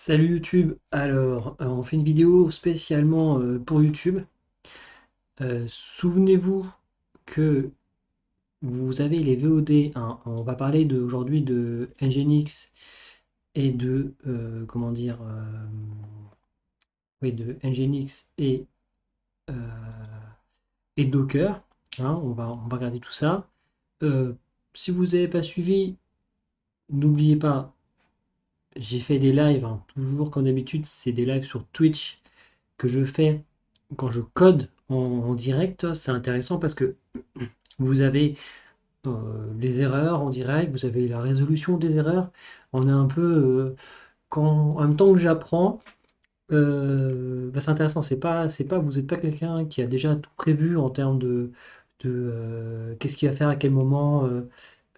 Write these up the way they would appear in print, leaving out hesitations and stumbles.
Salut YouTube, alors on fait une vidéo spécialement pour YouTube. Souvenez-vous que vous avez les VOD, hein, on va parler aujourd'hui de Nginx et de comment dire oui, de Nginx euh, et Docker, hein, on va regarder tout ça. Si vous n'avez pas suivi, n'oubliez pas, j'ai fait des lives, hein, toujours comme d'habitude, c'est des lives sur Twitch que je fais quand je code en direct. C'est intéressant parce que vous avez les erreurs en direct, vous avez la résolution des erreurs. On est un peu, en même temps que j'apprends, c'est intéressant. Vous n'êtes pas quelqu'un qui a déjà tout prévu en termes de qu'est-ce qu'il va faire à quel moment.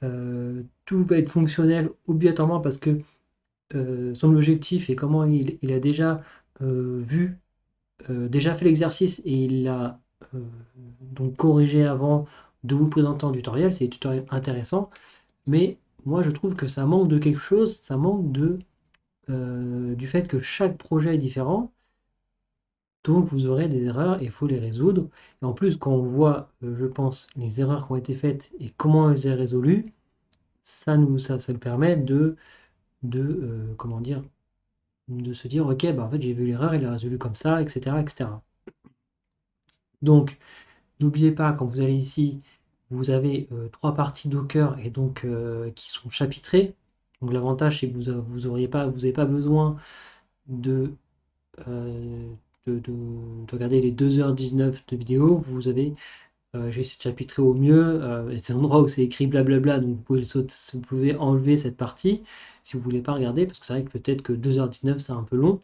Tout va être fonctionnel obligatoirement parce que son objectif et comment il a déjà vu déjà fait l'exercice et il l'a donc corrigé avant de vous présenter en tutoriel. C'est des tutoriels intéressants, mais moi je trouve que ça manque de quelque chose, ça manque du fait que chaque projet est différent, donc vous aurez des erreurs et il faut les résoudre. Et en plus, quand on voit, je pense, les erreurs qui ont été faites et comment elles sont résolues, ça nous permet comment dire, de se dire, ok, bah en fait j'ai vu l'erreur, il est résolu comme ça, etc., etc. Donc, n'oubliez pas, quand vous allez ici, vous avez trois parties Docker et donc qui sont chapitrées. Donc l'avantage, c'est que vous n'avez pas besoin de, euh, de regarder les 2h19 de vidéo. J'ai essayé de chapitrer au mieux. Et c'est un endroit où c'est écrit blablabla, donc vous pouvez enlever cette partie si vous ne voulez pas regarder, parce que c'est vrai que peut-être que 2h19 c'est un peu long.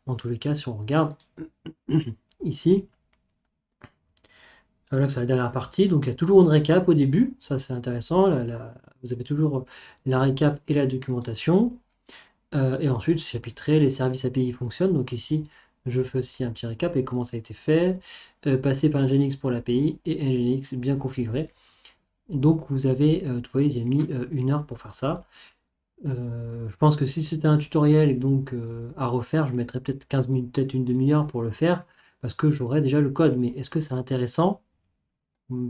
En tous les cas, si on regarde ici, là, c'est la dernière partie, donc il y a toujours une récap au début, ça c'est intéressant, vous avez toujours la récap et la documentation, et ensuite chapitré, les services API fonctionnent, donc ici je fais aussi un petit récap et comment ça a été fait, passer par Nginx pour l'API et Nginx bien configuré. Donc vous avez, vous voyez, j'ai mis 1 heure pour faire ça. Je pense que si c'était un tutoriel et donc à refaire, je mettrais peut-être 15 minutes, peut-être une demi-heure pour le faire, parce que j'aurais déjà le code, mais est-ce que c'est intéressant?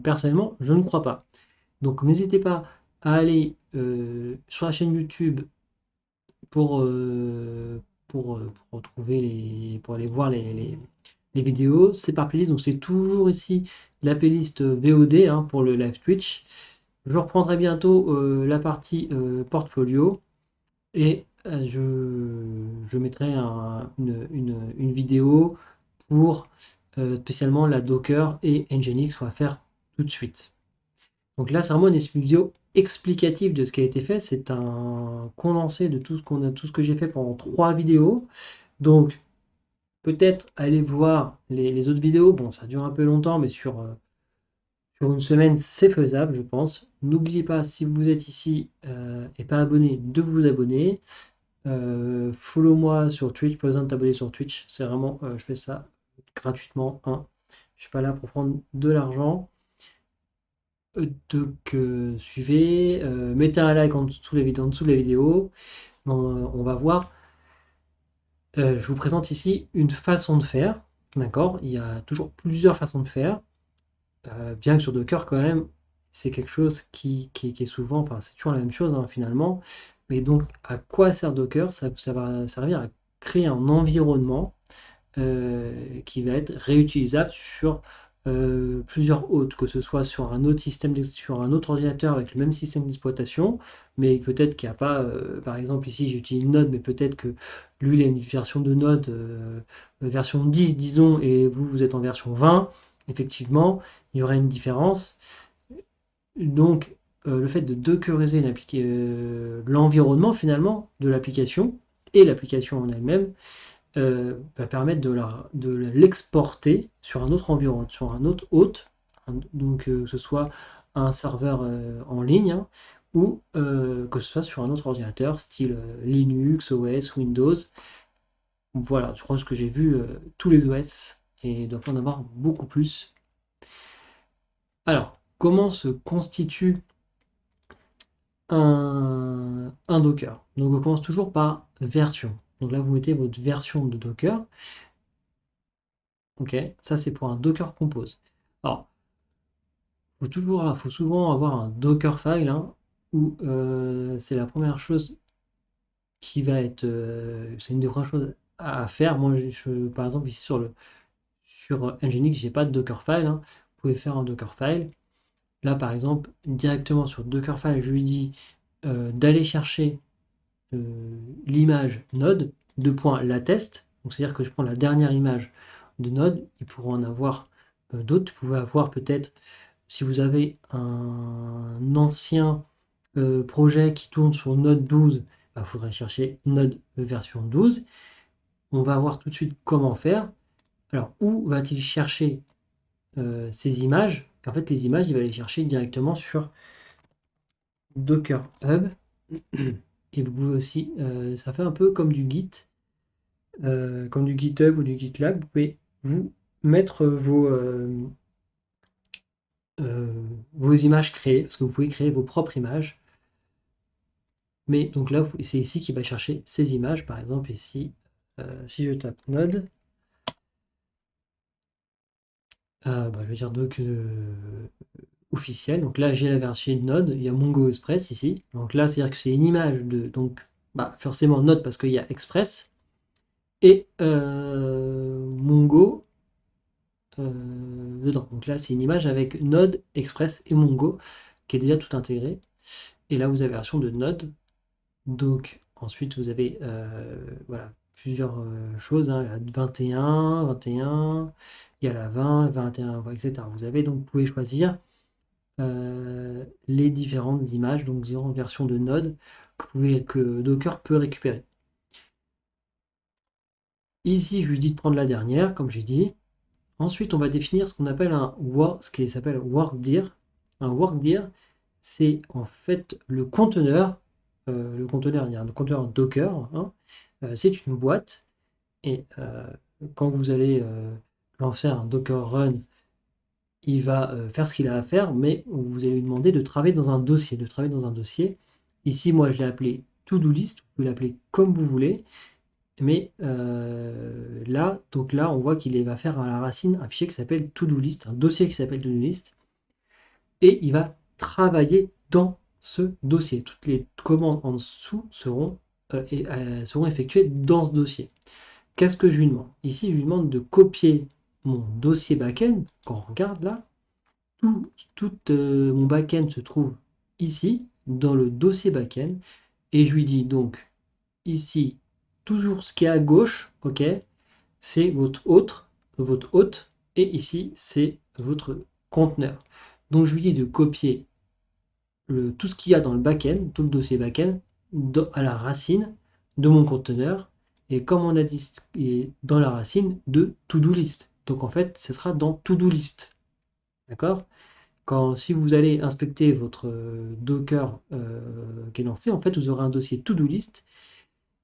Personnellement, je ne crois pas. Donc n'hésitez pas à aller sur la chaîne YouTube pour, pour retrouver pour aller voir les vidéos. C'est par playlist, donc c'est toujours ici la playlist VOD, hein, pour le live Twitch. Je reprendrai bientôt la partie portfolio et je mettrai une vidéo pour spécialement la Docker et Nginx qu'on va faire tout de suite. Donc là, c'est vraiment une vidéo explicative de ce qui a été fait. C'est un condensé de tout ce que j'ai fait pendant 3 vidéos. Donc, peut-être aller voir les autres vidéos. Bon, ça dure un peu longtemps, mais sur une semaine, c'est faisable, je pense. N'oubliez pas, si vous êtes ici et pas abonné, de vous abonner. Follow moi sur Twitch, pas besoin de t'abonner sur Twitch. C'est vraiment, je fais ça gratuitement, hein. Je suis pas là pour prendre de l'argent. Donc suivez, mettez un like en dessous en dessous de la vidéo. On va voir. Je vous présente ici une façon de faire. D'accord? Il y a toujours plusieurs façons de faire. Bien que sur Docker, quand même, c'est quelque chose qui est souvent, enfin, c'est toujours la même chose, hein, finalement. Mais donc, à quoi sert Docker? Ça va servir à créer un environnement qui va être réutilisable sur plusieurs hôtes, que ce soit sur un autre sur un autre ordinateur avec le même système d'exploitation, mais peut-être qu'il n'y a pas, par exemple ici j'utilise Node, mais peut-être que lui il a une version de Node, version 10 disons, et vous êtes en version 20, effectivement, il y aura une différence. Donc le fait de dockeriser l'environnement finalement de l'application et l'application en elle-même, va permettre de l'exporter sur un autre environnement, sur un autre hôte, donc que ce soit un serveur en ligne, hein, ou que ce soit sur un autre ordinateur, style Linux, OS, Windows. Voilà, je pense que j'ai vu tous les OS et il doit en avoir beaucoup plus. Alors, comment se constitue un Docker? Donc on commence toujours par version. Donc là, vous mettez votre version de Docker. Ok, ça c'est pour un Docker Compose. Alors, faut souvent avoir un Dockerfile hein, où c'est la première chose qui va être, c'est une des premières choses à faire. Moi, par exemple, ici sur Nginx, j'ai pas de Dockerfile. Hein. Vous pouvez faire un Dockerfile. Là, par exemple, directement sur Dockerfile, je lui dis d'aller chercher l'image Node, latest. Donc, c'est-à-dire que je prends la dernière image de Node. Ils pourront en avoir d'autres. Vous pouvez avoir peut-être, si vous avez un ancien projet qui tourne sur Node 12, il faudrait chercher Node version 12. On va voir tout de suite comment faire. Alors, où va-t-il chercher ces images? En fait, les images, il va les chercher directement sur Docker Hub. Et vous pouvez aussi, ça fait un peu comme du Git, comme du GitHub ou du GitLab. Vous pouvez vous mettre vos images créées, parce que vous pouvez créer vos propres images. Mais donc là, c'est ici qu'il va chercher ces images. Par exemple, ici, si je tape Node, je vais dire doc officiel. Donc là, j'ai la version de Node. Il y a Mongo Express ici. Donc là, c'est-à-dire que c'est une image de. Donc, forcément Node parce qu'il y a Express. Et Mongo dedans. Donc là, c'est une image avec Node, Express et Mongo qui est déjà tout intégré. Et là, vous avez la version de Node. Donc ensuite, vous avez voilà, plusieurs choses. Hein. Il y a 21, 21, il y a la 20, 21, etc. Vous pouvez choisir les différentes images, donc différentes versions de Node que Docker peut récupérer. Ici, je lui dis de prendre la dernière, comme j'ai dit. Ensuite, on va définir ce qu'on appelle ce qui s'appelle workdir. Un workdir, c'est en fait le conteneur. Le conteneur, il y a un conteneur Docker. Hein, c'est une boîte. Et quand vous allez lancer un Docker Run, il va faire ce qu'il a à faire, mais vous allez lui demander de travailler dans un dossier. Ici, moi, je l'ai appelé to-do list. Vous pouvez l'appeler comme vous voulez. Mais donc là, on voit qu'il va faire à la racine un fichier qui s'appelle to-do list, un dossier qui s'appelle to-do list, et il va travailler dans ce dossier. Toutes les commandes en dessous seront effectuées dans ce dossier. Qu'est-ce que je lui demande? Ici, je lui demande de copier mon dossier backend. Quand on regarde là, tout mon backend se trouve ici, dans le dossier backend, et je lui dis donc ici, toujours ce qui est à gauche, ok, c'est votre hôte, et ici, c'est votre conteneur. Donc, je lui dis de copier tout ce qu'il y a dans le backend, tout le dossier backend, à la racine de mon conteneur, et comme on a dit, dans la racine de to-do list. Donc, en fait, ce sera dans to-do list. D'accord? Si vous allez inspecter votre Docker qui est lancé, en fait, vous aurez un dossier to-do list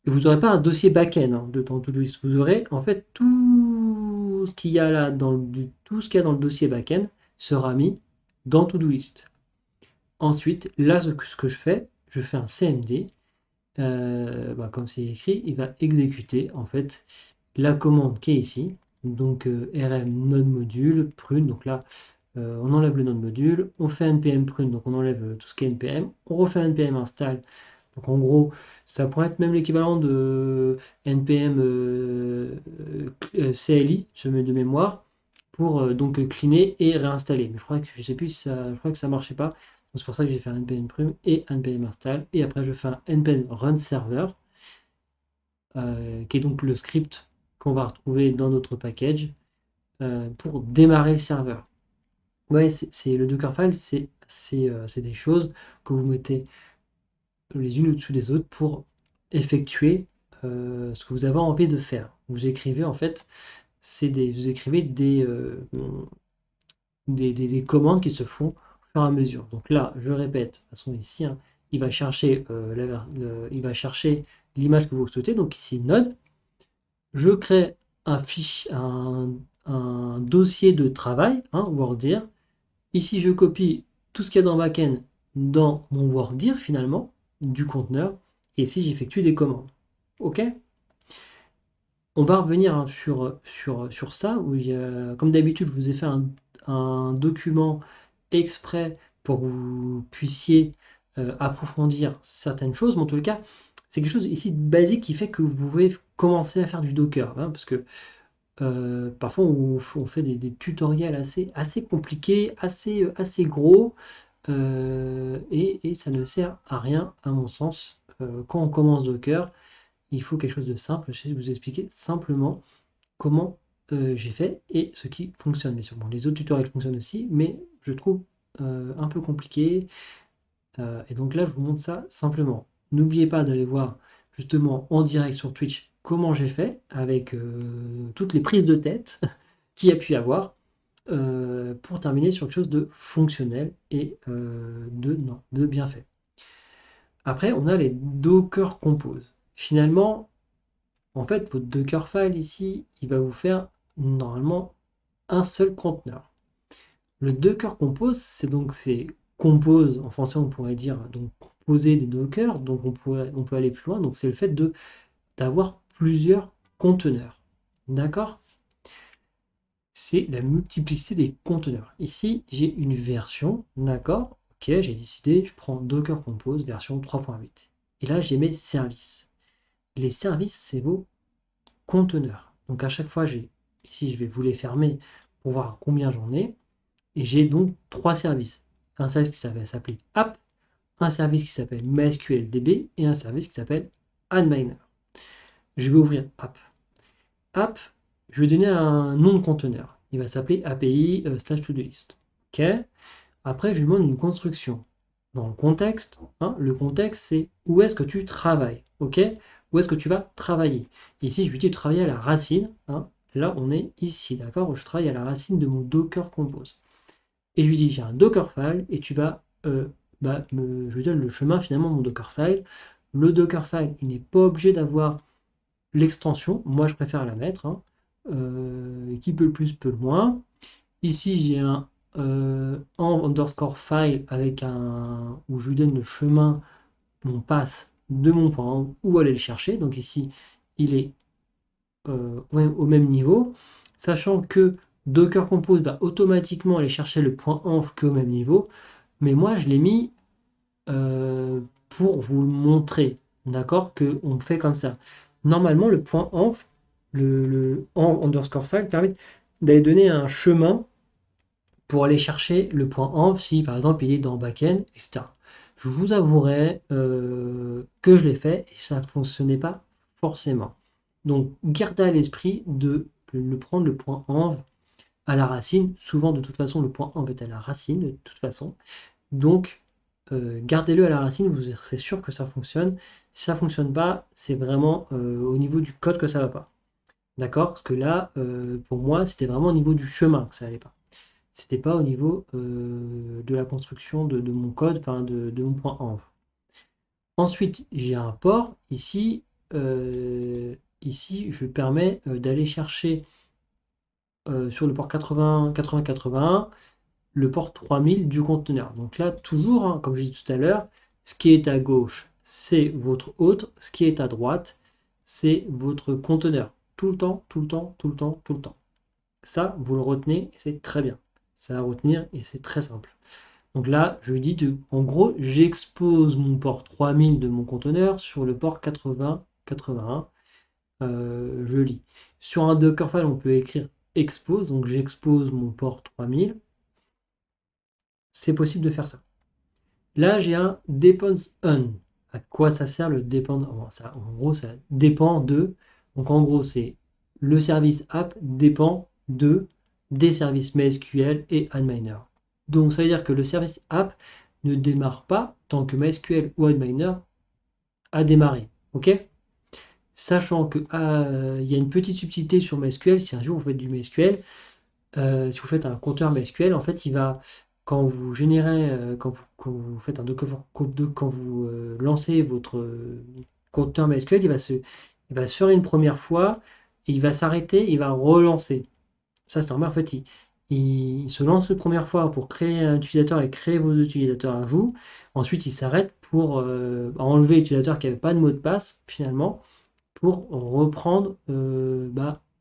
et vous n'aurez pas un dossier back-end dans to-do list. Vous aurez en fait tout ce qu'il y a là tout ce qu'il y a dans le dossier back-end sera mis dans to-do list. Ensuite, là, ce que je fais un CMD. Comme c'est écrit, il va exécuter en fait la commande qui est ici. Donc rm node module prune. Donc là, on enlève le node module, on fait npm prune, donc on enlève tout ce qui est npm, on refait npm install. Donc en gros, ça pourrait être même l'équivalent de npm CLI, je mets de mémoire, pour donc cleaner et réinstaller. Mais je sais plus si je crois que ça marchait pas. C'est pour ça que j'ai fait un npm prune et npm install. Et après, je fais un npm run server, qui est donc le script qu'on va retrouver dans notre package pour démarrer le serveur. Ouais, c'est le Dockerfile, c'est des choses que vous mettez les unes au-dessus des autres pour effectuer ce que vous avez envie de faire. Vous écrivez en fait, vous écrivez des commandes qui se font au fur et à mesure. Donc là, je répète, de toute façon ici, hein, il va chercher l'image que vous souhaitez. Donc ici, Node. Je crée un fichier, un dossier de travail, workdir. Ici, je copie tout ce qu'il y a dans backend dans mon workdir finalement, du conteneur. Et ici, j'effectue des commandes. OK? On va revenir hein, sur ça, où comme d'habitude, je vous ai fait un document exprès pour que vous puissiez approfondir certaines choses. Mais en tout cas, c'est quelque chose ici de basique qui fait que vous pouvez commencer à faire du Docker. Hein, parce que parfois, on fait des tutoriels assez compliqués, assez gros, et ça ne sert à rien, à mon sens. Quand on commence Docker, il faut quelque chose de simple. Je vais vous expliquer simplement comment j'ai fait et ce qui fonctionne. Bien sûr, bon, les autres tutoriels fonctionnent aussi, mais je trouve un peu compliqué. Et donc là, je vous montre ça simplement. N'oubliez pas d'aller voir justement en direct sur Twitch comment j'ai fait avec toutes les prises de tête qu'il y a pu y avoir pour terminer sur quelque chose de fonctionnel et de bien fait. Après, on a les Docker Compose. Finalement, en fait, votre Dockerfile ici, il va vous faire normalement un seul conteneur. Le Docker Compose, c'est compose, en français on pourrait dire donc composer des Docker, donc on peut aller plus loin, donc c'est le fait d'avoir plusieurs conteneurs. D'accord? C'est la multiplicité des conteneurs. Ici, j'ai une version, d'accord? Ok, j'ai décidé, je prends Docker Compose version 3.8. Et là, j'ai mes services. Les services, c'est vos conteneurs. Donc à chaque fois, ici, je vais vous les fermer pour voir combien j'en ai. Et j'ai donc trois services. Un service qui s'appelle app, un service qui s'appelle MySQLDB et un service qui s'appelle AdMiner. Je vais ouvrir app. App, je vais donner un nom de conteneur. Il va s'appeler API /todoist. OK. Après, je lui demande une construction. Dans le contexte, hein, le contexte, c'est où est-ce que tu travailles. OK. Où est-ce que tu vas travailler. Ici, je lui dis de travailler à la racine. Hein. Là, on est ici, d'accord? Je travaille à la racine de mon Docker Compose. Et je lui dis, j'ai un Dockerfile et tu vas, je lui donne le chemin finalement de mon Dockerfile. Le Dockerfile, il n'est pas obligé d'avoir l'extension. Moi, je préfère la mettre. Hein. Qui peut le plus, peut le moins. Ici, j'ai un underscore file avec où je lui donne le chemin, mon path de mon point où aller le chercher. Donc ici, il est au même niveau, sachant que Docker Compose va automatiquement aller chercher le point env qui est au même niveau, mais moi je l'ai mis pour vous montrer, d'accord, qu'on fait comme ça. Normalement, le point env, le env underscore file permet d'aller donner un chemin pour aller chercher le point env si par exemple il est dans backend, etc. Je vous avouerai que je l'ai fait et ça ne fonctionnait pas forcément. Donc gardez à l'esprit de prendre le point env à la racine. Souvent de toute façon le point env est à la racine de toute façon. Donc gardez-le à la racine, vous serez sûr que ça fonctionne. Si ça ne fonctionne pas, c'est vraiment au niveau du code que ça ne va pas. D'accord? Parce que là, pour moi, c'était vraiment au niveau du chemin que ça n'allait pas. C'était pas au niveau de la construction de mon code, enfin de mon point env. Ensuite, j'ai un port ici. Ici, je permets d'aller chercher sur le port 80-80-81 le port 3000 du conteneur. Donc là, toujours, hein, comme je dit tout à l'heure, ce qui est à gauche, c'est votre hôte. Ce qui est à droite, c'est votre conteneur. Tout le temps, tout le temps, tout le temps, tout le temps. Ça, vous le retenez, c'est très bien. Ça à retenir et c'est très simple. Donc là, je lui dis, en gros, j'expose mon port 3000 de mon conteneur sur le port 80-81. Je lis. Sur un Dockerfile, on peut écrire expose, donc j'expose mon port 3000. C'est possible de faire ça. Là, j'ai un depends on. À quoi ça sert le depend on? En gros, ça dépend de. Donc en gros, c'est le service app dépend des services MySQL et AdMiner. Donc ça veut dire que le service app ne démarre pas tant que MySQL ou AdMiner a démarré. OK? Sachant qu'il y a une petite subtilité sur MySQL, si un jour vous faites du MySQL, si vous faites un compteur MySQL, en fait, il va, quand vous générez, quand vous faites un quand vous lancez votre compteur MySQL, il va se faire une première fois, et il va s'arrêter, il va relancer. Ça, c'est normal. En fait, il se lance une première fois pour créer un utilisateur et créer vos utilisateurs à vous. Ensuite, il s'arrête pour enlever l'utilisateur qui n'avait pas de mot de passe, finalement. pour reprendre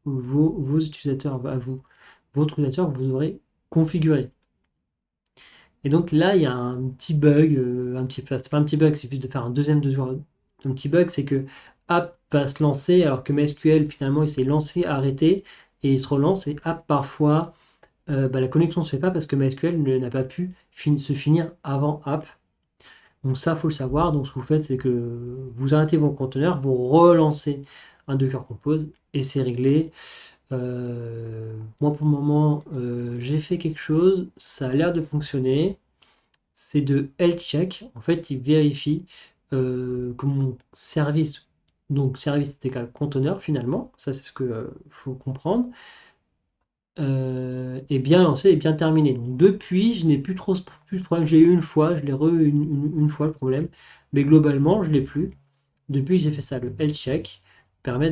vos utilisateurs à vous, votre utilisateur que vous aurez configuré. Et donc là, il y a un petit bug, c'est pas un petit bug, c'est juste de faire un deuxième devoir. Un petit bug, c'est que app va se lancer alors que MySQL finalement il s'est lancé, arrêté et il se relance et app parfois la connexion ne se fait pas parce que MySQL n'a pas pu se finir avant app. Donc ça, faut le savoir. Donc ce que vous faites, c'est que vous arrêtez vos conteneurs, vous relancez un Docker Compose et c'est réglé. Moi pour le moment, j'ai fait quelque chose, ça a l'air de fonctionner. C'est de health check. En fait, il vérifie que mon service, donc service est égal conteneur finalement, ça c'est ce que faut comprendre, est bien lancé et bien terminé. Donc depuis, je n'ai plus de problème. J'ai eu une fois, je l'ai une fois le problème, mais globalement, je l'ai plus. Depuis, j'ai fait ça. Le health check permet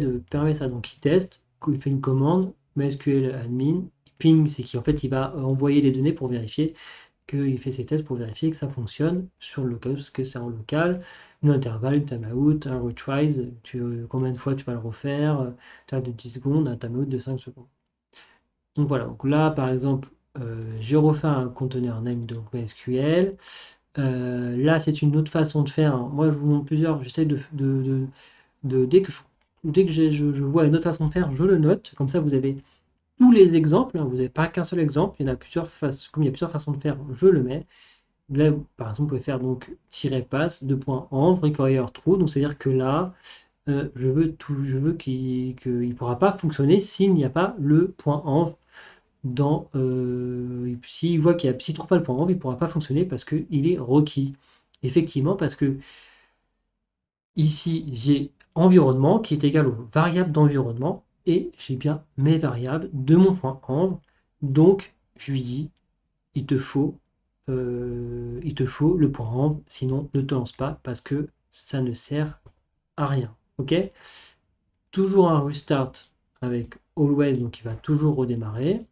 ça. Donc il teste, il fait une commande, MySQL admin, ping, c'est qu'en fait il va envoyer des données pour vérifier qu'il fait ses tests pour vérifier que ça fonctionne sur le local, parce que c'est en local, une intervalle, une timeout, un retries, combien de fois tu vas le refaire, de 10 secondes, un timeout de 5 secondes. Donc voilà, donc là par exemple, j'ai refait un conteneur name de MySQL. Là c'est une autre façon de faire, hein. Moi je vous montre plusieurs, j'essaie dès que je vois une autre façon de faire, je le note, comme ça vous avez tous les exemples, hein. Vous n'avez pas qu'un seul exemple, il y en a plusieurs façons, comme il y a plusieurs façons de faire, je le mets. Là, par exemple, vous pouvez faire donc "-pass, "env, require true", donc c'est-à-dire que là, je veux qu'il ne pourra pas fonctionner s'il n'y a pas le .env dans, s'il voit s'il ne trouve pas le .env, il ne pourra pas fonctionner parce qu'il est requis. Effectivement, parce que ici, j'ai environnement qui est égal aux variables d'environnement et j'ai bien mes variables de mon .env. Donc, je lui dis, il te faut le .env, sinon ne te lance pas parce que ça ne sert à rien. Ok? Toujours un restart avec always, donc il va toujours redémarrer.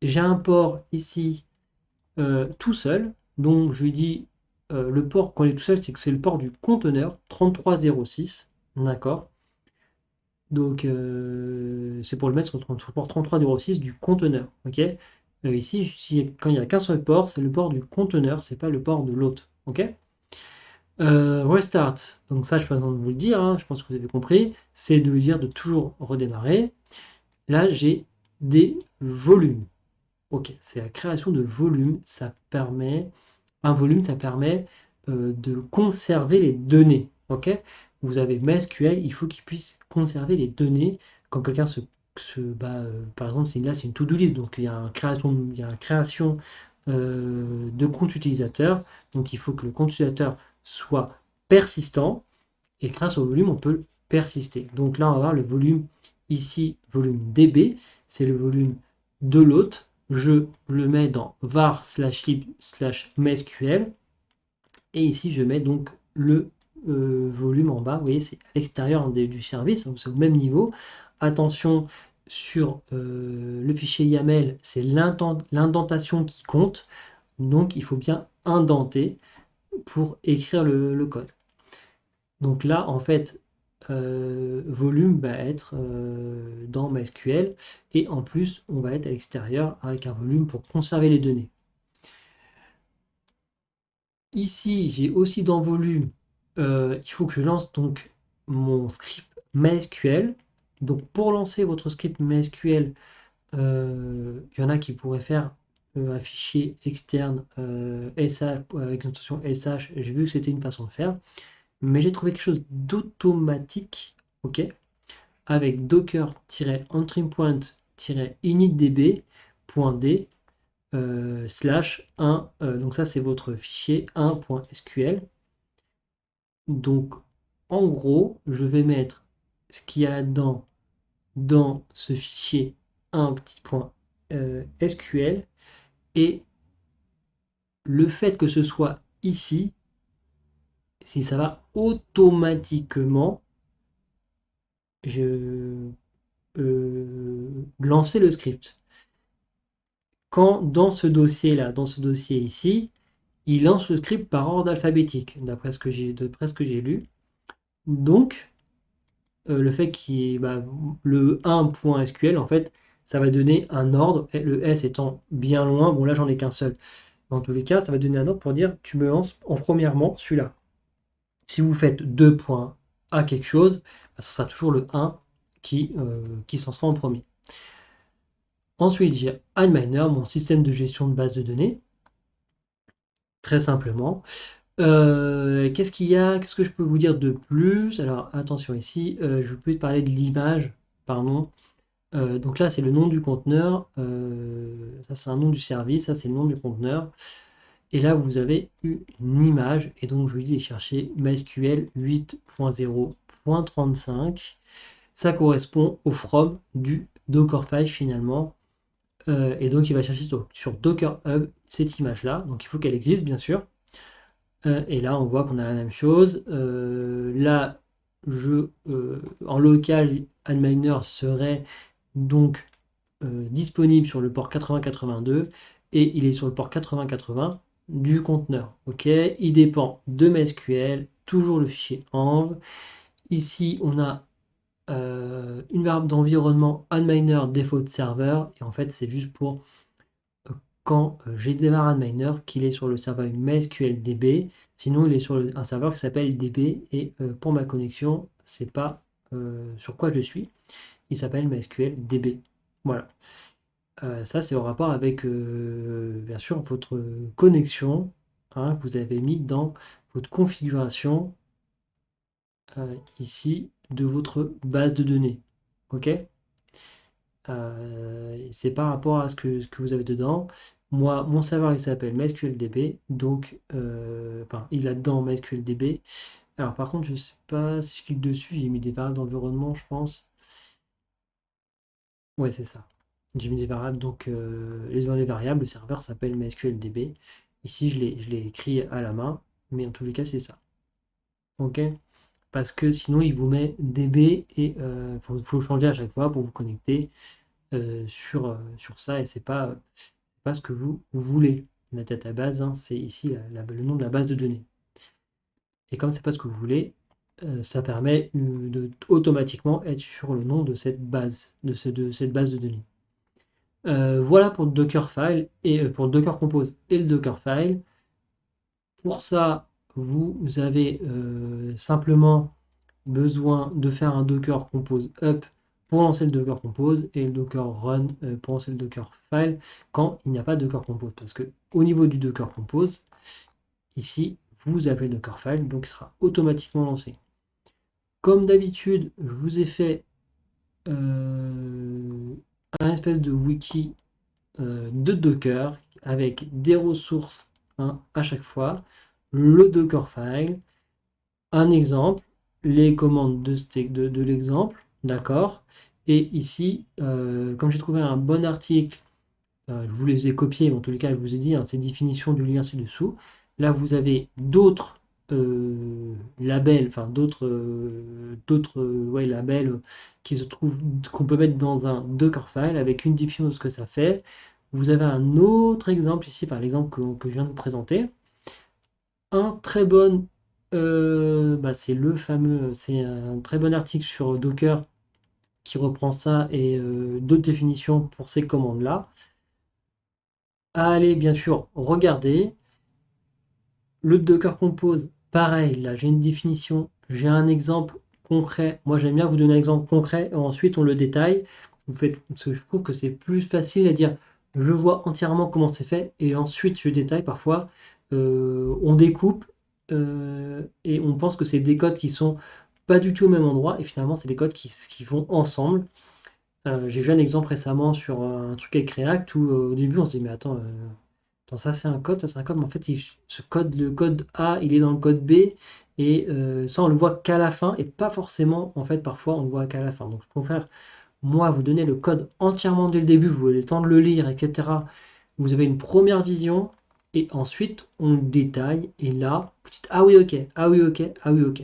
J'ai un port ici tout seul, donc je lui dis le port quand il est tout seul, c'est que c'est le port du conteneur 3306, d'accord? Donc c'est pour le mettre sur le port 3306 du conteneur, ok? Ici, quand il n'y a qu'un seul port, c'est le port du conteneur, c'est pas le port de l'autre, ok? Restart, donc ça je n'ai pas besoin de vous le dire, hein, je pense que vous avez compris, c'est de dire de toujours redémarrer. Là j'ai des volumes. Ok, c'est la création de volumes, ça permet, un volume ça permet de conserver les données. Ok, vous avez MySQL, il faut qu'il puisse conserver les données quand quelqu'un par exemple, là c'est une to-do list, donc il y a une création de compte utilisateur, donc il faut que le compte utilisateur soit persistant et grâce au volume on peut persister. Donc là on va voir le volume ici, volume DB, c'est le volume de l'hôte. Je le mets dans var/lib/mysql et ici je mets donc le volume en bas. Vous voyez, c'est à l'extérieur du service, donc c'est au même niveau. Attention, sur le fichier YAML, c'est l'indentation qui compte, donc il faut bien indenter pour écrire le code. Donc là, en fait, volume va être dans MySQL et en plus, on va être à l'extérieur avec un volume pour conserver les données. Ici, j'ai aussi dans volume, il faut que je lance donc mon script MySQL. Donc pour lancer votre script MySQL, il y en a qui pourraient faire un fichier externe SH avec une notation SH. J'ai vu que c'était une façon de faire, mais j'ai trouvé quelque chose d'automatique, ok, avec docker-entry-point-initdb.d /1, donc ça c'est votre fichier 1.sql. Donc en gros, je vais mettre ce qu'il y a là-dedans dans ce fichier 1 petit point SQL et le fait que ce soit ici, si ça va automatiquement lancer le script. Quand dans ce dossier-là, dans ce dossier ici, il lance le script par ordre alphabétique, d'après ce que j'ai lu. Donc, le fait qu'il y ait le 1.sql, en fait, ça va donner un ordre, et le S étant bien loin, bon là j'en ai qu'un seul. Dans tous les cas, ça va donner un ordre pour dire tu me lances en premièrement celui-là. Si vous faites 2 points à quelque chose, ça sera toujours le 1 qui s'en sera en premier. Ensuite, j'ai Antminer, mon système de gestion de base de données, très simplement. Qu'est-ce qu'il y a? Qu'est-ce que je peux vous dire de plus? Alors attention ici, je peux te parler de l'image, pardon. Donc là, c'est le nom du conteneur, ça c'est un nom du service, ça c'est le nom du conteneur. Et là, vous avez une image, et donc je lui dis de chercher MySQL 8.0.35. Ça correspond au from du Dockerfile finalement. Et donc il va chercher sur Docker Hub cette image-là. Donc il faut qu'elle existe bien sûr. Et là, on voit qu'on a la même chose. Là, en local, Antminer serait donc disponible sur le port 8082 et il est sur le port 8080 du conteneur. Ok, il dépend de MySQL, toujours le fichier env. Ici, on a une variable d'environnement Antminer default server et en fait, c'est juste pour quand j'ai démarré Antminer qu'il est sur le serveur MySQL DB. Sinon, il est sur un serveur qui s'appelle DB et pour ma connexion, c'est pas sur quoi je suis. Il s'appelle MySQL DB. Voilà. Ça, c'est en rapport avec, bien sûr, votre connexion hein, que vous avez mis dans votre configuration ici de votre base de données. OK? C'est par rapport à ce que vous avez dedans. Moi, mon serveur, il s'appelle MySQLDB, donc enfin, il a dedans MySQLDB. Alors par contre, je sais pas si je clique dessus, j'ai mis des variables d'environnement, je pense. Ouais, c'est ça. J'ai mis des variables, donc dans les variables, le serveur s'appelle MySQLDB. Ici, je l'ai écrit à la main, mais en tous les cas, c'est ça. Ok? Parce que sinon, il vous met DB et il faut changer à chaque fois pour vous connecter sur ça et c'est pas ce que vous voulez. La database, hein, c'est ici le nom de la base de données. Et comme c'est pas ce que vous voulez, ça permet de automatiquement être sur le nom de cette base, de cette base de données. Voilà pour le Dockerfile et pour le Docker Compose et le Dockerfile. Pour ça, vous avez simplement besoin de faire un Docker Compose up pour lancer le Docker Compose et le Docker Run pour lancer le Dockerfile quand il n'y a pas de Docker Compose. Parce que au niveau du Docker Compose, ici, vous appelez le Dockerfile, donc il sera automatiquement lancé. Comme d'habitude, je vous ai fait un espèce de wiki de Docker avec des ressources hein, à chaque fois, le Dockerfile, un exemple, les commandes de l'exemple, d'accord. Et ici, comme j'ai trouvé un bon article, je vous les ai copiés, mais en tous les cas, je vous ai dit, hein, ces définitions du lien ci-dessous. Là, vous avez d'autres labels, enfin d'autres ouais, labels qui se trouvent, qu'on peut mettre dans un Dockerfile avec une définition de ce que ça fait. Vous avez un autre exemple ici, par l'exemple que je viens de vous présenter. Un très bon, c'est un très bon article sur Docker qui reprend ça et d'autres définitions pour ces commandes-là. Allez, bien sûr, regardez. Le Docker Compose, pareil, là j'ai une définition, j'ai un exemple concret. Moi j'aime bien vous donner un exemple concret et ensuite on le détaille. Vous faites, parce que je trouve que c'est plus facile à dire. Je vois entièrement comment c'est fait et ensuite je détaille. Parfois, on découpe et on pense que c'est des codes qui sont pas du tout au même endroit et finalement c'est des codes qui vont ensemble. J'ai vu un exemple récemment sur un truc avec React où au début on se dit mais attends, ça c'est un code, ça c'est un code, mais en fait le code A il est dans le code B et ça on le voit qu'à la fin et pas forcément en fait parfois on le voit qu'à la fin. Donc je préfère moi vous donner le code entièrement dès le début, vous avez le temps de le lire, etc. Vous avez une première vision et ensuite on le détaille et là vous dites ah oui ok, ah oui ok, ah oui ok.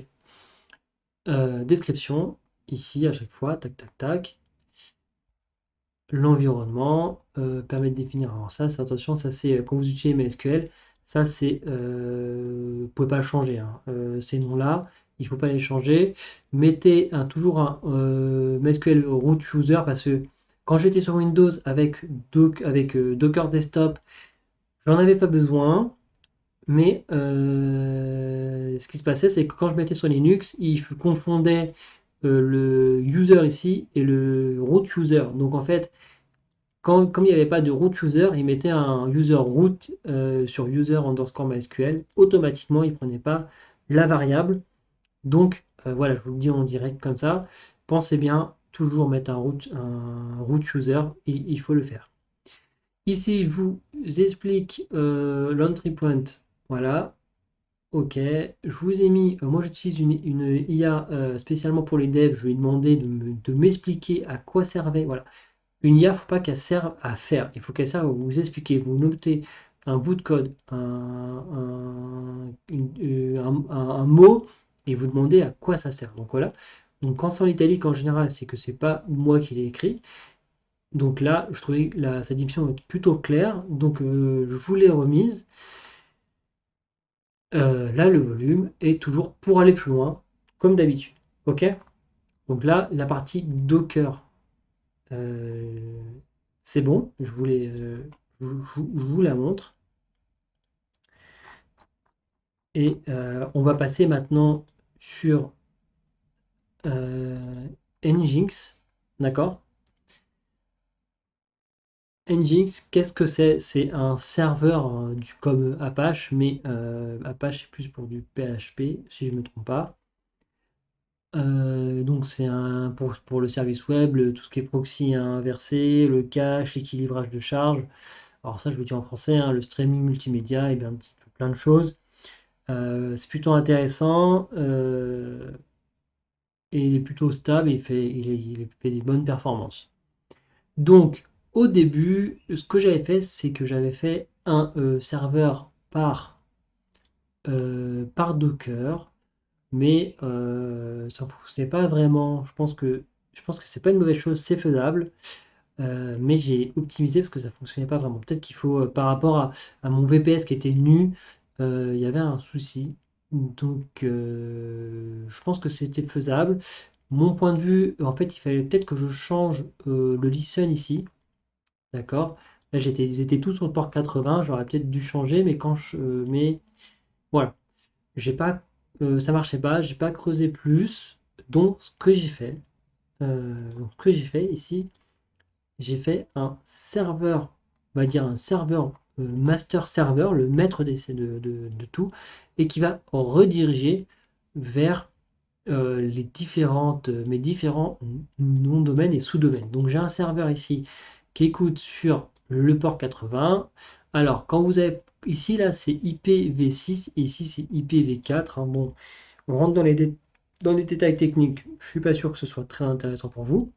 Description, ici à chaque fois, tac tac tac. L'environnement permet de définir. Alors ça, c'est attention, ça c'est quand vous utilisez MySQL, ça c'est vous pouvez pas le changer. Hein. Ces noms-là, il ne faut pas les changer. Mettez toujours un MySQL root user parce que quand j'étais sur Windows avec Docker Desktop, j'en avais pas besoin. Mais ce qui se passait, c'est que quand je mettais sur Linux, il confondait le user ici et le root user. Donc en fait, comme il n'y avait pas de root user, il mettait un user root sur user underscore MySQL. Automatiquement, il ne prenait pas la variable. Donc voilà, je vous le dis en direct comme ça. Pensez bien, toujours mettre un root user, il faut le faire. Ici, je vous explique l'entry point. Voilà, ok. Je vous ai mis, moi j'utilise une IA spécialement pour les devs. Je lui ai demandé de m'expliquer à quoi servait. Voilà. Une IA, il ne faut pas qu'elle serve à faire. Il faut qu'elle serve à vous expliquer. Vous notez un bout de code, un mot, et vous demandez à quoi ça sert. Donc voilà. Donc quand c'est en italique, en général, c'est que c'est pas moi qui l'ai écrit. Donc là, je trouvais sa diction est plutôt claire. Donc je vous l'ai remise. Là, le volume est toujours pour aller plus loin, comme d'habitude. Ok? Donc là, la partie Docker, euh, c'est bon. Je vous la montre. Et on va passer maintenant sur Nginx. D'accord? Nginx, qu'est-ce que c'est? C'est un serveur comme Apache, mais Apache est plus pour du PHP, si je ne me trompe pas. Donc c'est pour le service web, tout ce qui est proxy inversé, le cache, l'équilibrage de charge. Alors ça, je vous dis en français, hein, le streaming multimédia, et bien plein de choses. C'est plutôt intéressant et il est plutôt stable, il fait des bonnes performances. Donc au début, ce que j'avais fait, c'est que j'avais fait un serveur par Docker, mais ça ne fonctionnait pas vraiment. Je pense que c'est pas une mauvaise chose, c'est faisable. Mais j'ai optimisé parce que ça fonctionnait pas vraiment. Peut-être qu'il faut, par rapport à mon VPS qui était nu, il y avait un souci. Donc, je pense que c'était faisable. Mon point de vue, en fait, il fallait peut-être que je change le listen ici. D'accord? Là, ils étaient tous sur le port 80. J'aurais peut-être dû changer, mais voilà. J'ai pas, ça marchait pas. J'ai pas creusé plus. Donc, ce que j'ai fait ici, j'ai fait un serveur, on va dire un serveur master serveur, le maître de tout, et qui va rediriger vers mes différents noms de domaines et sous-domaines. Donc j'ai un serveur ici qui écoute sur le port 80. Alors quand vous avez ici là c'est IPv6 et ici c'est IPv4. Hein. Bon, on rentre dans les détails techniques. Je suis pas sûr que ce soit très intéressant pour vous.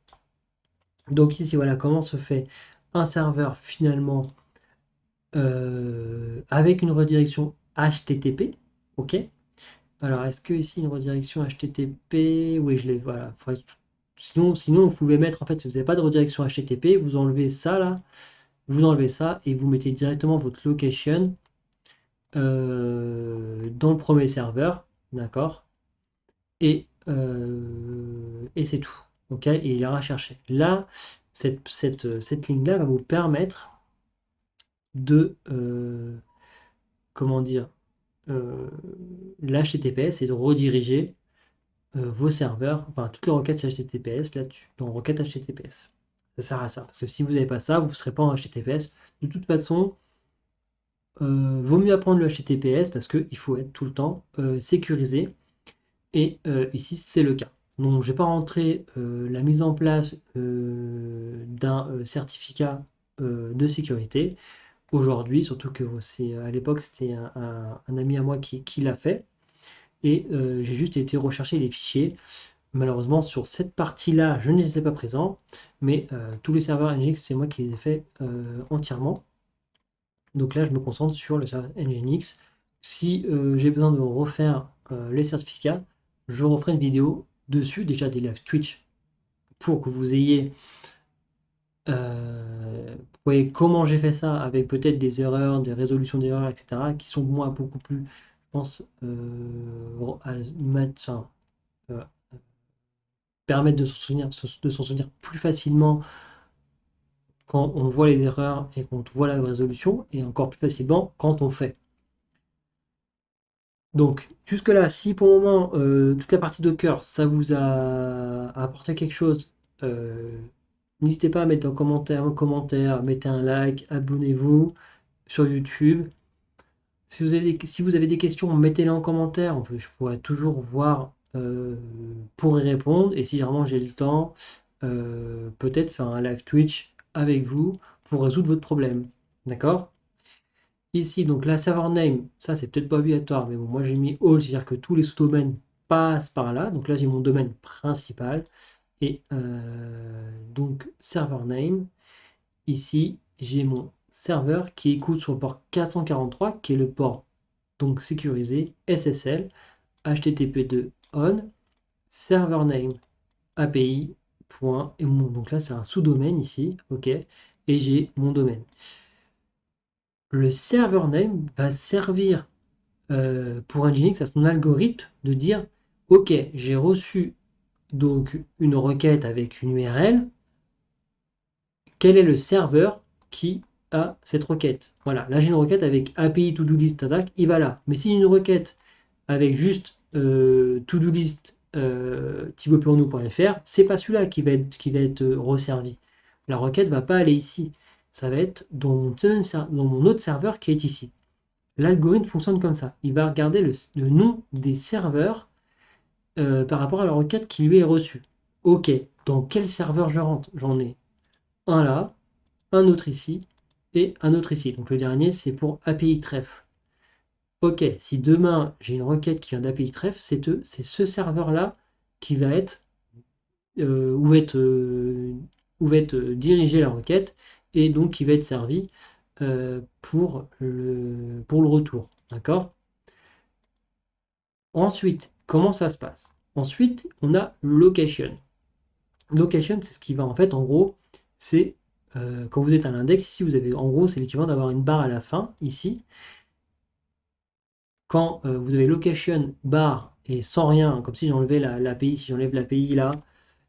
Donc ici, voilà comment se fait un serveur finalement avec une redirection HTTP. Ok. Alors, est-ce que ici une redirection HTTP? Oui, je l'ai. Voilà. Sinon, vous pouvez mettre, en fait, si vous n'avez pas de redirection HTTP, vous enlevez ça là, vous enlevez ça et vous mettez directement votre location dans le premier serveur. D'accord? Et c'est tout. Ok? Et il ira chercher. Là, cette ligne-là va vous permettre de, comment dire, euh, l'HTTPS et de rediriger vos serveurs, enfin toutes les requêtes HTTPS là-dessus, dans requête HTTPS. Ça sert à ça. Parce que si vous n'avez pas ça, vous ne serez pas en HTTPS. De toute façon, vaut mieux apprendre le HTTPS parce qu'il faut être tout le temps sécurisé. Et ici, c'est le cas. Donc, je ne vais pas rentrer la mise en place d'un certificat de sécurité aujourd'hui, surtout que c'est à l'époque, c'était un ami à moi qui l'a fait. Et j'ai juste été rechercher les fichiers. Malheureusement, sur cette partie-là, je n'étais pas présent, mais tous les serveurs Nginx, c'est moi qui les ai fait entièrement. Donc là, je me concentre sur le serveur Nginx. Si j'ai besoin de refaire les certificats, je referai une vidéo dessus, déjà des live Twitch, pour que vous ayez vous voyez comment j'ai fait ça avec peut-être des erreurs, des résolutions d'erreurs, etc., qui sont moi beaucoup plus pense, euh, permettre de s'en souvenir plus facilement quand on voit les erreurs et qu'on voit la résolution, et encore plus facilement quand on fait. Donc, jusque-là, si pour le moment, toute la partie Docker, ça vous a apporté quelque chose, euh, n'hésitez pas à mettre un commentaire, mettez un like, abonnez-vous sur YouTube. Si vous avez des questions, mettez-les en commentaire. Je pourrais toujours voir pour y répondre. Et si vraiment j'ai le temps, peut-être faire un live Twitch avec vous pour résoudre votre problème. D'accord? Ici, donc la server name, ça c'est peut-être pas obligatoire, mais bon, moi j'ai mis all, c'est-à-dire que tous les sous-domaines passent par là. Donc là j'ai mon domaine principal. Et donc server name, ici j'ai mon serveur qui écoute sur le port 443, qui est le port donc sécurisé SSL HTTP2 on server name API point et donc là c'est un sous-domaine ici, ok, et j'ai mon domaine. Le server name va servir pour Nginx à son algorithme de dire ok, j'ai reçu donc une requête avec une URL, quel est le serveur qui a cette requête? Voilà, là j'ai une requête avec API to do list attack, il va là. Mais si j'ai une requête avec juste to-do list thibautperronneau.fr, c'est pas celui-là qui va être resservi. La requête va pas aller ici. Ça va être dans mon autre serveur qui est ici. L'algorithme fonctionne comme ça. Il va regarder le nom des serveurs par rapport à la requête qui lui est reçue. Ok, dans quel serveur je rentre? J'en ai un là, un autre ici et un autre ici. Donc le dernier, c'est pour API Trèfle. Ok, si demain j'ai une requête qui vient d'API Trèfle, c'est ce serveur-là qui va être où va être dirigée la requête et donc qui va être servi pour le retour. D'accord? Ensuite, comment ça se passe? Ensuite, on a location. Location, c'est ce qui va en fait, en gros, c'est quand vous êtes à l'index, ici vous avez en gros, c'est l'équivalent d'avoir une barre à la fin, ici. Quand vous avez location bar et sans rien, comme si j'enlevais l'API, si j'enlève l'API là,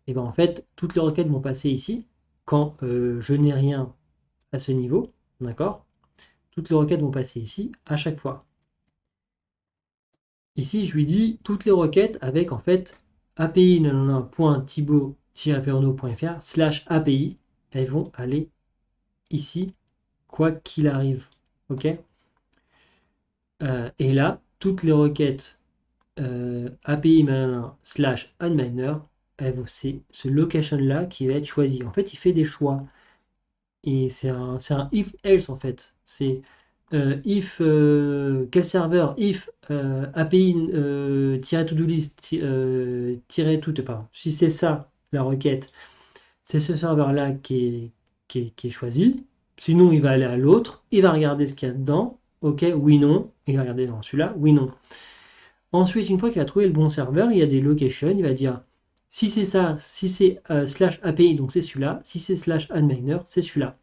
et ben en fait, toutes les requêtes vont passer ici. Quand je n'ai rien à ce niveau, d'accord? Toutes les requêtes vont passer ici à chaque fois. Ici, je lui dis toutes les requêtes avec en fait api.thibaut-perno.fr/API, elles vont aller ici, quoi qu'il arrive. Ok? Et là, toutes les requêtes API/adminer, c'est ce location-là qui va être choisi. En fait, il fait des choix. Et c'est un if-else en fait. C'est if quel serveur if API to-do list tout, pardon. Si c'est ça la requête, c'est ce serveur-là qui est choisi. Sinon, il va aller à l'autre, il va regarder ce qu'il y a dedans. Ok, oui, non. Il va regarder dans celui-là, oui, non. Ensuite, une fois qu'il a trouvé le bon serveur, il y a des locations, il va dire si c'est ça, si c'est /API, donc c'est celui-là, si c'est /adminer, c'est celui-là.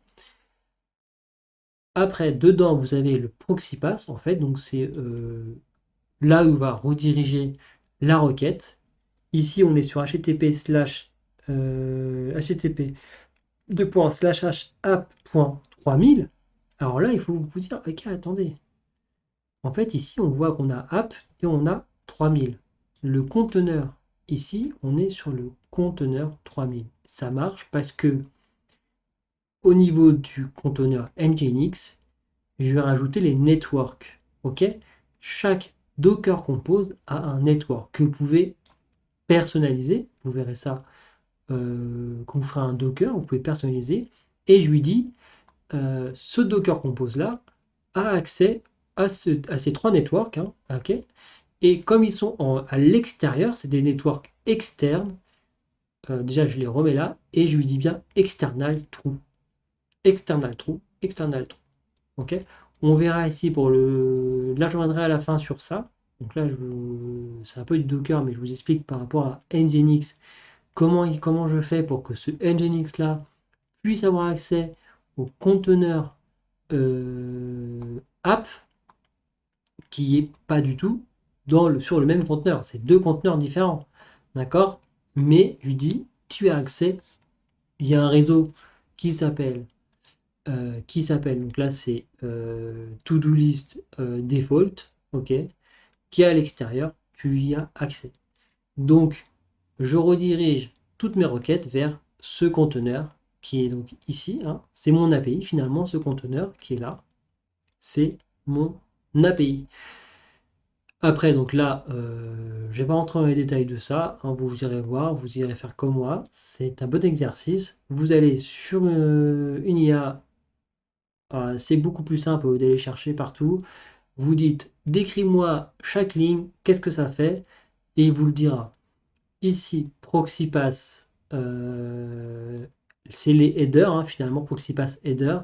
Après, dedans, vous avez le proxy pass, en fait, donc c'est là où va rediriger la requête. Ici, on est sur http app.3000. Alors là, il faut vous dire, ok, attendez. En fait, ici, on voit qu'on a app et on a 3000. Le conteneur, ici, on est sur le conteneur 3000. Ça marche parce que au niveau du conteneur Nginx, je vais rajouter les networks. Ok? Chaque Docker Compose a un network que vous pouvez personnaliser. Vous verrez ça quand vous ferez un Docker, vous pouvez personnaliser. Et je lui dis, ce Docker Compose là a accès à ces trois networks. Hein, ok? Et comme ils sont à l'extérieur, c'est des networks externes. Déjà, je les remets là et je lui dis bien external true. External true, external true. Ok, on verra ici pour le. Là, je reviendrai à la fin sur ça. Donc là, c'est un peu du Docker, mais je vous explique par rapport à Nginx comment je fais pour que ce Nginx là puisse avoir accès au conteneur app qui est pas du tout sur le même conteneur. C'est deux conteneurs différents. D'accord? Mais je lui dis, tu as accès, il y a un réseau qui s'appelle, donc là c'est to-do list default, ok, qui est à l'extérieur, tu y as accès. Donc, je redirige toutes mes requêtes vers ce conteneur qui est donc ici, hein. C'est mon API finalement, ce conteneur qui est là, c'est mon API. Après, donc là, je ne vais pas rentrer dans les détails de ça, hein, vous irez voir, vous irez faire comme moi, c'est un bon exercice. Vous allez sur une IA, c'est beaucoup plus simple d'aller chercher partout. Vous dites, décris-moi chaque ligne, qu'est-ce que ça fait, et il vous le dira. Ici, proxy pass, c'est les headers, hein, finalement, proxy pass header,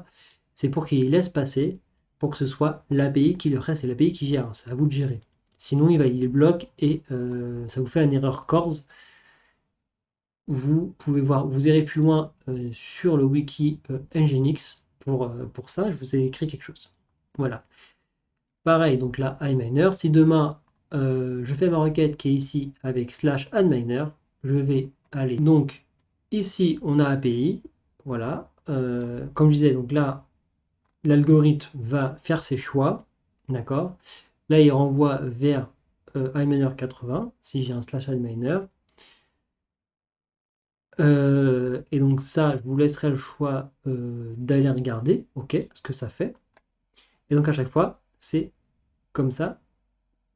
c'est pour qu'il laisse passer, pour que ce soit l'API qui le reste, c'est l'API qui gère, c'est à vous de gérer. Sinon, il bloque et ça vous fait une erreur CORS. Vous pouvez voir, vous irez plus loin sur le wiki Nginx pour ça, je vous ai écrit quelque chose. Voilà. Pareil, donc là, iMiner, si demain je fais ma requête qui est ici avec /adminer, je vais aller. Donc ici, on a API, voilà. Comme je disais, donc là, l'algorithme va faire ses choix, d'accord. Là, il renvoie vers iMiner 80, si j'ai un /adminer. Et donc ça, je vous laisserai le choix d'aller regarder, ok, ce que ça fait. Et donc à chaque fois, c'est comme ça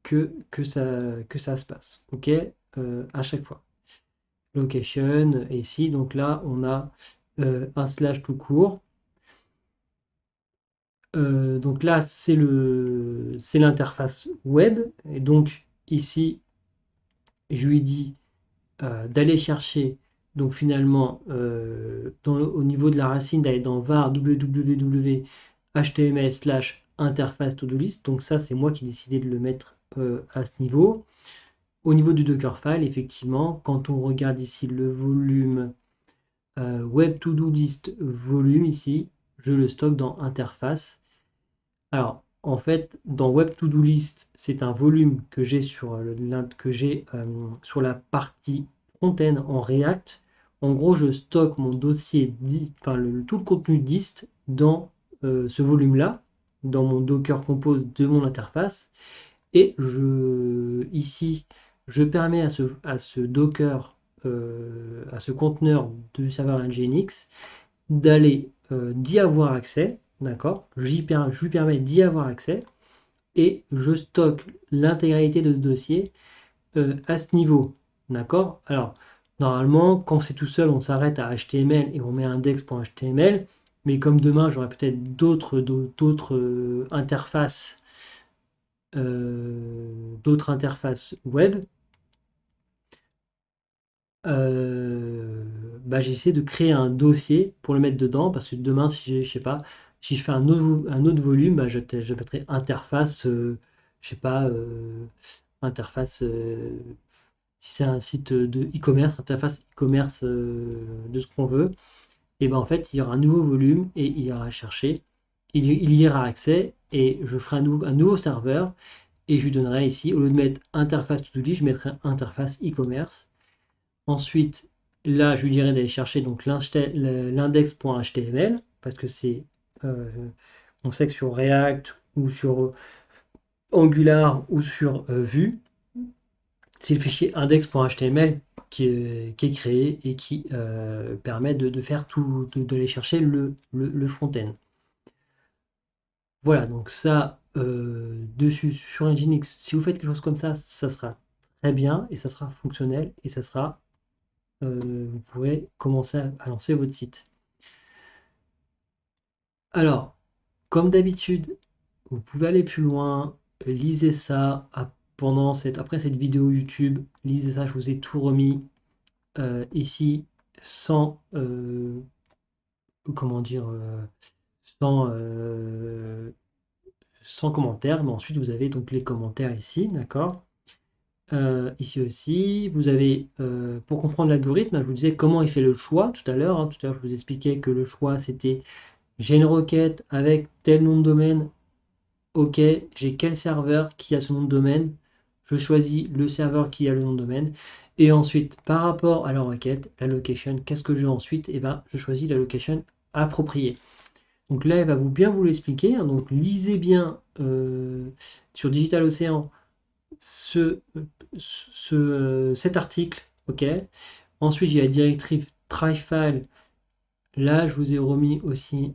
que ça se passe, ok, à chaque fois. Location, et ici, donc là, on a un slash tout court. Donc là, c'est l'interface web. Et donc ici, je lui dis d'aller chercher, donc finalement, au niveau de la racine, d'aller dans var www html/interface to-do list. Donc ça, c'est moi qui ai décidé de le mettre à ce niveau. Au niveau du Dockerfile, effectivement, quand on regarde ici le volume web to-do list volume, ici, je le stocke dans interface. Alors, en fait, dans web to-do list, c'est un volume que j'ai sur la partie front-end en React. En gros, je stocke mon dossier, tout le contenu dist dans ce volume-là, dans mon Docker Compose de mon interface. Et ici, je permets à ce Docker, à ce conteneur du serveur Nginx, d'aller d'y avoir accès, d'accord? Je lui permets d'y avoir accès et je stocke l'intégralité de ce dossier à ce niveau, d'accord? Alors, normalement, quand c'est tout seul, on s'arrête à HTML et on met index.html, mais comme demain, j'aurai peut-être d'autres interfaces web, j'essaie de créer un dossier pour le mettre dedans parce que demain, si je sais pas, si je fais un autre volume, je mettrai interface, je sais pas, interface, si c'est un site de e-commerce, interface e-commerce de ce qu'on veut, et ben en fait, il y aura un nouveau volume et il ira chercher, il y aura accès et je ferai un nouveau serveur et je lui donnerai ici, au lieu de mettre interface to do, je mettrai interface e-commerce. Ensuite, là, je lui dirais d'aller chercher donc l'index.html parce que on sait que sur React ou sur Angular ou sur Vue, c'est le fichier index.html qui est créé et qui permet de faire tout, d'aller chercher le front-end. Voilà, donc ça, dessus sur Nginx, si vous faites quelque chose comme ça sera très bien et ça sera fonctionnel et ça sera, vous pourrez commencer à lancer votre site. Alors, comme d'habitude, vous pouvez aller plus loin, lisez ça après cette vidéo YouTube, lisez ça, je vous ai tout remis ici sans, comment dire, sans, sans commentaires, mais ensuite vous avez donc les commentaires ici, d'accord? Ici aussi, vous avez, pour comprendre l'algorithme, je vous disais comment il fait le choix tout à l'heure, hein. Tout à l'heure, je vous expliquais que le choix, c'était j'ai une requête avec tel nom de domaine OK, j'ai quel serveur qui a ce nom de domaine? Je choisis le serveur qui a le nom de domaine. Et ensuite, par rapport à la requête, la location, qu'est-ce que je veux ensuite? Eh ben, je choisis la location appropriée. Donc là, elle va bien vous l'expliquer, hein. Donc lisez bien sur Digital Ocean cet article. OK. Ensuite, j'ai la directive try file. Là, je vous ai remis aussi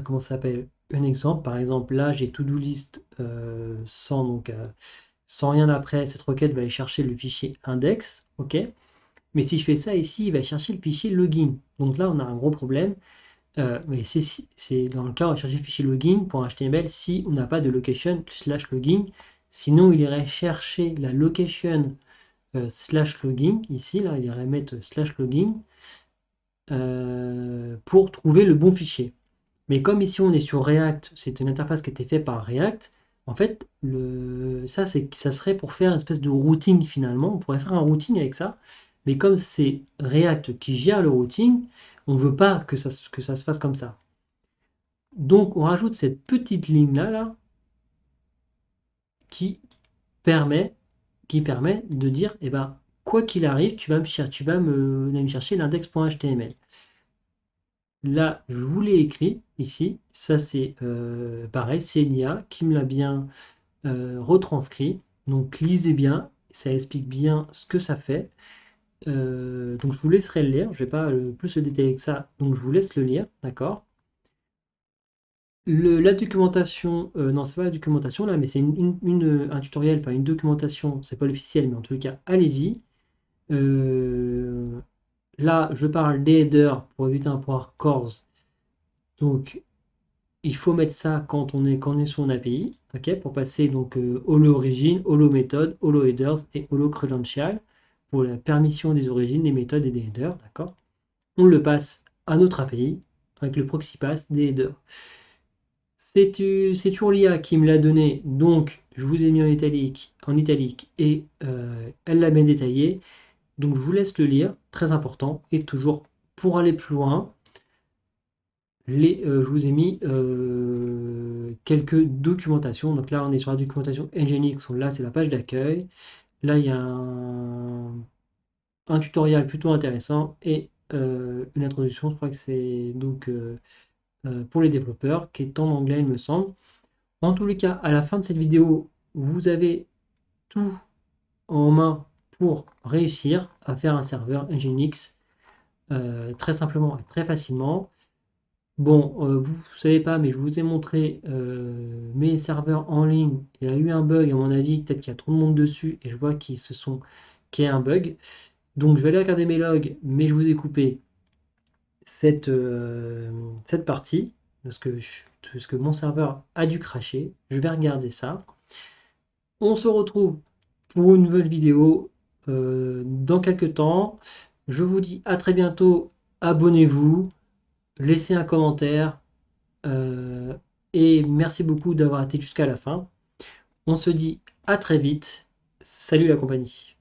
comment ça s'appelle, un exemple. Par exemple, là, j'ai to-do list sans rien après. Cette requête va aller chercher le fichier index. OK. Mais si je fais ça ici, il va chercher le fichier login. Donc là, on a un gros problème. Mais c'est dans le cas, on va chercher le fichier login.html si on n'a pas de location slash login. Sinon, il irait chercher la location slash login. Ici, là, il irait mettre slash login pour trouver le bon fichier. Mais comme ici, on est sur React, c'est une interface qui a été faite par React. En fait, ça serait pour faire une espèce de routing finalement. On pourrait faire un routing avec ça. Mais comme c'est React qui gère le routing, on ne veut pas que ça se fasse comme ça. Donc, on rajoute cette petite ligne-là là, qui permet, de dire, eh ben, quoi qu'il arrive, tu vas me chercher l'index.html. Là, je vous l'ai écrit ici. Ça, c'est pareil, c'est une IA qui me l'a bien retranscrit. Donc, lisez bien. Ça explique bien ce que ça fait. Donc, je vous laisserai le lire. Je ne vais pas plus le détailler que ça. Donc, je vous laisse le lire. D'accord? La documentation, non, c'est pas la documentation là, mais c'est un tutoriel, enfin une documentation, c'est pas l'officiel, mais en tout cas, allez-y. Euh, Là, je parle des headers pour éviter un poire cors. Donc, il faut mettre ça quand on est sur une API, ok, pour passer donc holo origin, holo méthode, holo headers et holo credential pour la permission des origines, des méthodes et des headers, d'accord. On le passe à notre API avec le proxy pass des headers. C'est toujours l'IA qui me l'a donné, donc je vous ai mis en italique et elle l'a bien détaillé. Donc je vous laisse le lire, très important. Et toujours pour aller plus loin, je vous ai mis quelques documentations. Donc là, on est sur la documentation Nginx. Là, c'est la page d'accueil. Là, il y a un tutoriel plutôt intéressant et une introduction. Je crois que c'est donc pour les développeurs, qui est en anglais, il me semble. En tous les cas, à la fin de cette vidéo, vous avez tout en main pour réussir à faire un serveur Nginx très simplement et très facilement. Bon, vous ne savez pas, mais je vous ai montré mes serveurs en ligne. Il y a eu un bug, à mon avis, peut-être qu'il y a trop de monde dessus et je vois qu'il y a un bug. Donc je vais aller regarder mes logs, mais je vous ai coupé cette partie parce que mon serveur a dû cracher. Je vais regarder ça. On se retrouve pour une nouvelle vidéo dans quelques temps. Je vous dis à très bientôt. Abonnez-vous, laissez un commentaire et merci beaucoup d'avoir été jusqu'à la fin. On se dit à très vite. Salut la compagnie.